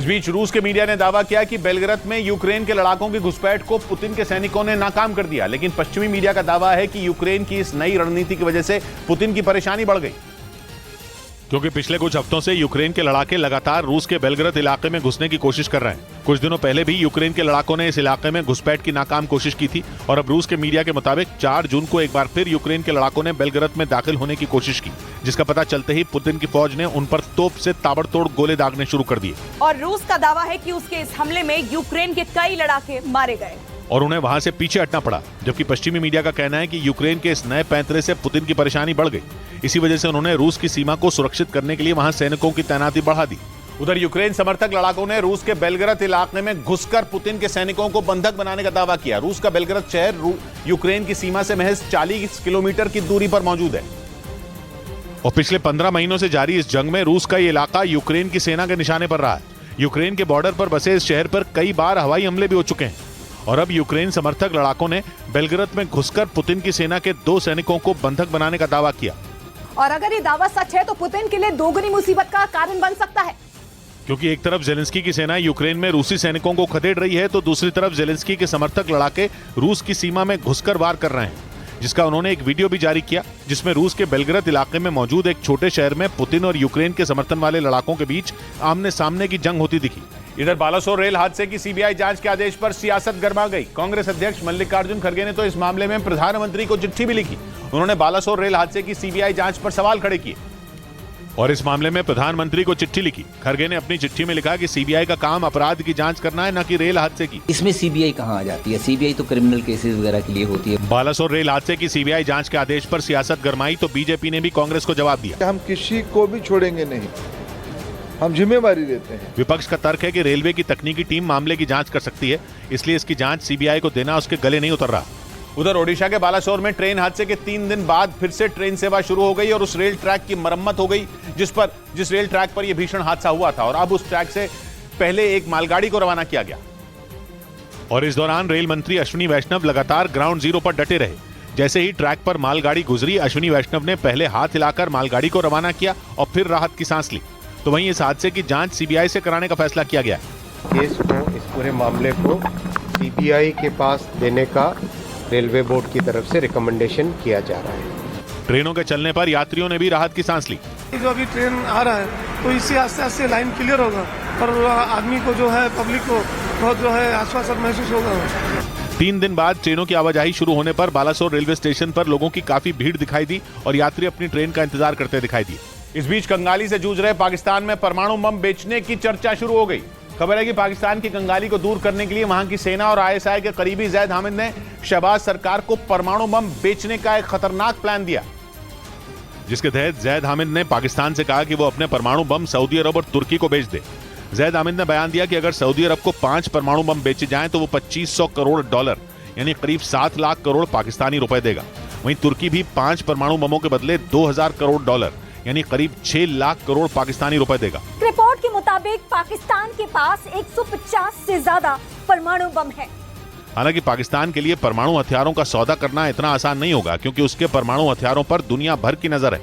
इस बीच रूस के मीडिया ने दावा किया कि बेलग्राद में यूक्रेन के लड़ाकों की घुसपैठ को पुतिन के सैनिकों ने नाकाम कर दिया, लेकिन पश्चिमी मीडिया का दावा है कि यूक्रेन की इस नई रणनीति की वजह से पुतिन की परेशानी बढ़ गई, क्योंकि पिछले कुछ हफ्तों से यूक्रेन के लड़ाके लगातार रूस के बेलग्राद इलाके में घुसने की कोशिश कर रहे हैं। कुछ दिनों पहले भी यूक्रेन के लड़ाकों ने इस इलाके में घुसपैठ की नाकाम कोशिश की थी और अब रूस के मीडिया के मुताबिक 4 जून को एक बार फिर यूक्रेन के लड़ाकों ने बेलग्राद में दाखिल होने की कोशिश की, जिसका पता चलते ही पुतिन की फौज ने उन पर तोप से ताबड़तोड़ गोले दागने शुरू कर दिए। और रूस का दावा है कि उसके इस हमले में यूक्रेन के कई लड़ाके मारे गए और उन्हें वहां से पीछे हटना पड़ा, जबकि पश्चिमी मीडिया का कहना है कि यूक्रेन के इस नए पैंतरे से पुतिन की परेशानी बढ़ गई। इसी वजह से उन्होंने रूस की सीमा को सुरक्षित करने के लिए वहां सैनिकों की तैनाती बढ़ा दी। उधर यूक्रेन समर्थक लड़ाकों ने रूस के बेलग्राद इलाके में घुसकर पुतिन के सैनिकों को बंधक बनाने का दावा किया। रूस का बेलग्राद शहर यूक्रेन की सीमा से महज 40 किलोमीटर की दूरी पर मौजूद है और पिछले 15 महीनों से जारी इस जंग में रूस का ये इलाका यूक्रेन की सेना के निशाने पर रहा है। यूक्रेन के बॉर्डर पर बसे इस शहर पर कई बार हवाई हमले भी हो चुके हैं और अब यूक्रेन समर्थक लड़ाकों ने बेलग्राद में घुसकर पुतिन की सेना के 2 सैनिकों को बंधक बनाने का दावा किया। और अगर ये दावा सच है तो पुतिन के लिए दोगुनी मुसीबत का कारण बन सकता है, क्योंकि एक तरफ जेलेंस्की की सेना यूक्रेन में रूसी सैनिकों को खदेड़ रही है तो दूसरी तरफ जेलेंस्की के समर्थक लड़ाके रूस की सीमा में घुसकर वार कर रहे हैं, जिसका उन्होंने एक वीडियो भी जारी किया जिसमें रूस के बेलग्राद इलाके में मौजूद एक छोटे शहर में पुतिन और यूक्रेन के समर्थन वाले लड़ाकों के बीच आमने सामने की जंग होती दिखी। इधर बालासोर रेल हादसे की सीबीआई जांच के आदेश पर सियासत गर्मा गई। कांग्रेस अध्यक्ष मल्लिकार्जुन खड़गे ने तो इस मामले में प्रधानमंत्री को चिट्ठी भी लिखी। उन्होंने बालासोर रेल हादसे की सीबीआई जांच पर सवाल खड़े किए और इस मामले में प्रधानमंत्री को चिट्ठी लिखी। खड़गे ने अपनी चिट्ठी में लिखा कि सीबीआई का काम अपराध की जांच करना है, न कि रेल हादसे की। इसमें सीबीआई कहां आ जाती है? सीबीआई तो क्रिमिनल केसेस वगैरह के लिए होती है। बालासोर रेल हादसे की सीबीआई जांच के आदेश पर सियासत गरमाई तो बीजेपी ने भी कांग्रेस को जवाब दिया। हम किसी को भी छोड़ेंगे नहीं, हम जिम्मेवारी लेते हैं। विपक्ष का तर्क है कि रेलवे की तकनीकी टीम मामले की जांच कर सकती है, इसलिए इसकी जांच सीबीआई को देना उसके गले नहीं उतर रहा। उधर ओडिशा के बालासोर में ट्रेन हादसे के 3 दिन बाद फिर से ट्रेन सेवा शुरू हो गई और उस रेल ट्रैक की मरम्मत हो गई जिस रेल ट्रैक पर यह भीषण हादसा हुआ था और अब उस ट्रैक से पहले एक मालगाड़ी को रवाना किया गया। और इस दौरान रेल मंत्री अश्विनी वैष्णव लगातार ग्राउंड जीरो पर डटे रहे। जैसे ही ट्रैक पर मालगाड़ी गुजरी, अश्विनी वैष्णव ने पहले हाथ हिलाकर मालगाड़ी को रवाना किया और फिर राहत की सांस ली। तो वहीं इस हादसे की जांच सीबीआई से कराने का फैसला किया गया है। केस को, इस पूरे मामले को सीबीआई के पास देने का रेलवे बोर्ड की तरफ से रिकमेंडेशन किया जा रहा है। ट्रेनों के चलने पर यात्रियों ने भी राहत की सांस ली। जो अभी ट्रेन आ रहा है तो इससे आस्ते आस्ते लाइन क्लियर होगा और आदमी को जो है, पब्लिक को बहुत जो है आश्वासन महसूस होगा। 3 दिन बाद ट्रेनों की आवाजाही शुरू होने पर बालासोर रेलवे स्टेशन पर लोगों की काफी भीड़ दिखाई दी और यात्री अपनी ट्रेन का इंतजार करते दिखाई दिए। इस बीच कंगाली से जूझ रहे पाकिस्तान में परमाणु बम बेचने की चर्चा शुरू हो गई। खबर है कि पाकिस्तान की कंगाली को दूर करने के लिए वहां की सेना और आईएसआई के करीबी जैद हामिद ने शहबाज सरकार को परमाणु बम बेचने का एक खतरनाक प्लान दिया, जिसके तहत जैद हामिद ने पाकिस्तान से कहा कि वो अपने परमाणु बम सऊदी अरब और तुर्की को बेच दे। जैद हामिद ने बयान दिया कि अगर सऊदी अरब को 5 परमाणु बम बेचे जाएं तो वो $2500 करोड़ यानी करीब 7 लाख करोड़ पाकिस्तानी रुपए देगा। वहीं तुर्की भी 5 परमाणु बमों के बदले $2000 करोड़ यानी करीब 6 लाख करोड़ पाकिस्तानी रुपए देगा। रिपोर्ट के मुताबिक पाकिस्तान के पास 150 से ज्यादा परमाणु बम है। हालांकि पाकिस्तान के लिए परमाणु हथियारों का सौदा करना इतना आसान नहीं होगा, क्योंकि उसके परमाणु हथियारों पर दुनिया भर की नजर है।